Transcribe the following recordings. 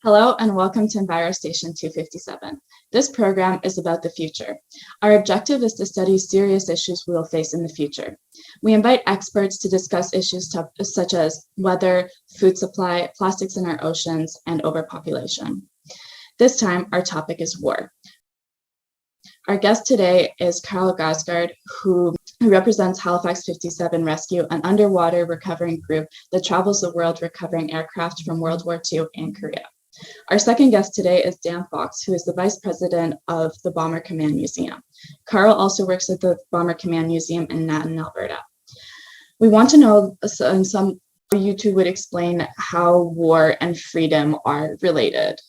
Hello and welcome to EnviroStation 257. This program is about the future. Our objective is to study serious issues we will face in the future. We invite experts to discuss issues such as weather, food supply, plastics in our oceans, and overpopulation. This time, our topic is war. Our guest today is Carl Gausgaard, who represents Halifax 57 Rescue, an underwater recovering group that travels the world recovering aircraft from World War II and Korea. Our second guest today is Dan Fox, who is the Vice President of the Bomber Command Museum. Carl also works at the Bomber Command Museum in Nanton, Alberta. We want to know you two would explain how war and freedom are related,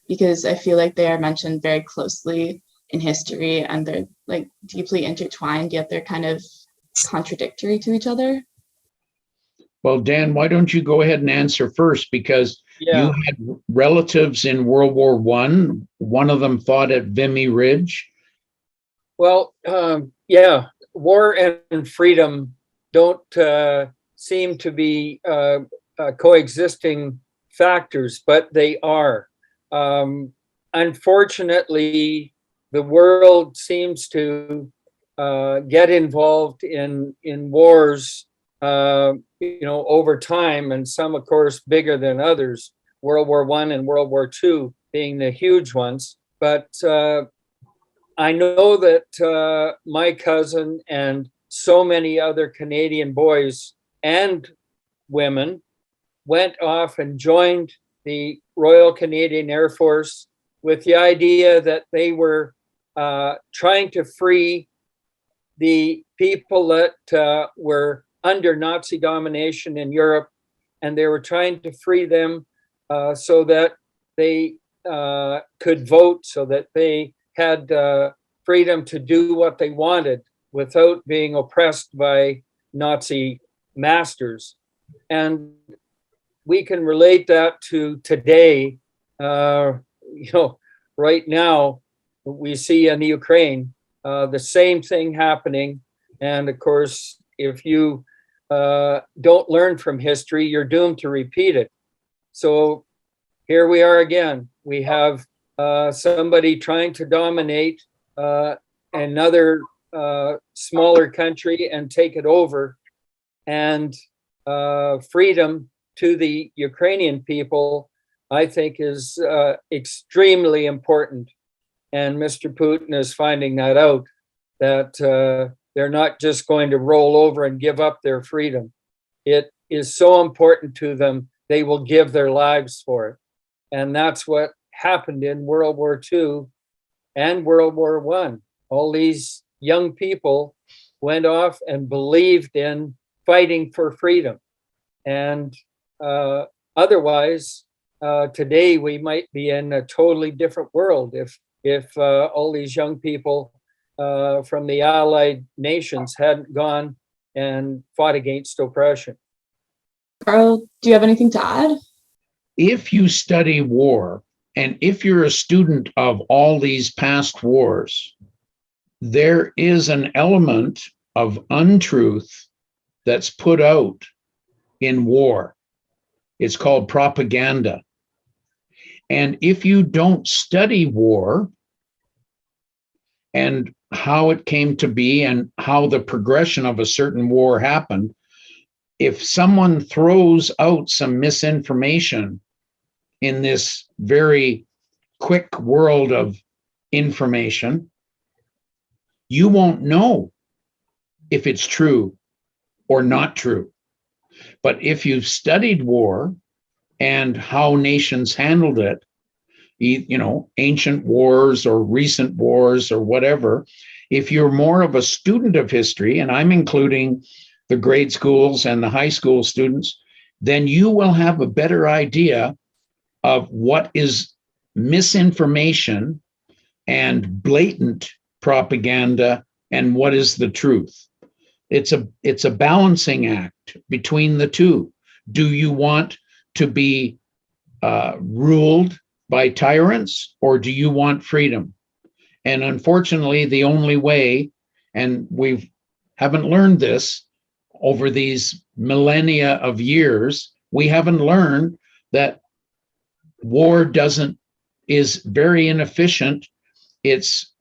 because I feel like they are mentioned very closely in history and they're like deeply intertwined, yet they're kind of contradictory to each other. Well, Dan, why don't you go ahead and answer first, because you had relatives in World War I. One of them fought at Vimy Ridge. Well, war and freedom don't seem to be coexisting factors, but they are. Unfortunately, the world seems to get involved in wars over time, and some, of course, bigger than others, World War I and World War II being the huge ones. But I know that my cousin and so many other Canadian boys and women went off and joined the Royal Canadian Air Force with the idea that they were trying to free the people that were under Nazi domination in Europe, and they were trying to free them so that they could vote, so that they had freedom to do what they wanted without being oppressed by Nazi masters. And we can relate that to today. Right now, we see in the Ukraine the same thing happening. And of course, if you don't learn from history, you're doomed to repeat it. So here we are again. We have somebody trying to dominate another smaller country and take it over. And freedom to the Ukrainian people, I think, is extremely important. And Mr. Putin is finding that out, that they're not just going to roll over and give up their freedom. It is so important to them, they will give their lives for it. And that's what happened in World War II and World War I. All these young people went off and believed in fighting for freedom. And otherwise, today we might be in a totally different world if all these young people from the Allied nations hadn't gone and fought against oppression. Carl, do you have anything to add? If you study war, and if you're a student of all these past wars, there is an element of untruth that's put out in war. It's called propaganda. And if you don't study war and how it came to be and how the progression of a certain war happened, if someone throws out some misinformation in this very quick world of information, you won't know if it's true or not true. But if you've studied war and how nations handled it, ancient wars or recent wars or whatever, if you're more of a student of history, and I'm including the grade schools and the high school students, then you will have a better idea of what is misinformation and blatant propaganda and what is the truth. It's a balancing act between the two. Do you want to be ruled by tyrants, or do you want freedom? And unfortunately, the only way, and we haven't learned this over these millennia of years, we haven't learned that war is very inefficient. It's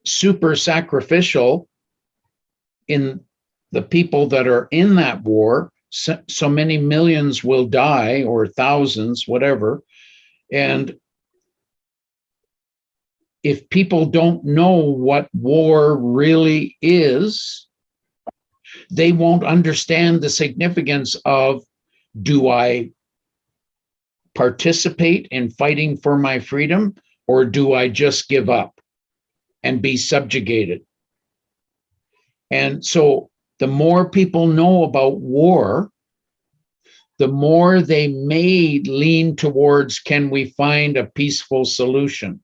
super sacrificial in the people that are in that war. So many millions will die, or thousands, whatever. And if people don't know what war really is, they won't understand the significance of, do I participate in fighting for my freedom, or do I just give up and be subjugated? And so the more people know about war, the more they may lean towards, can we find a peaceful solution?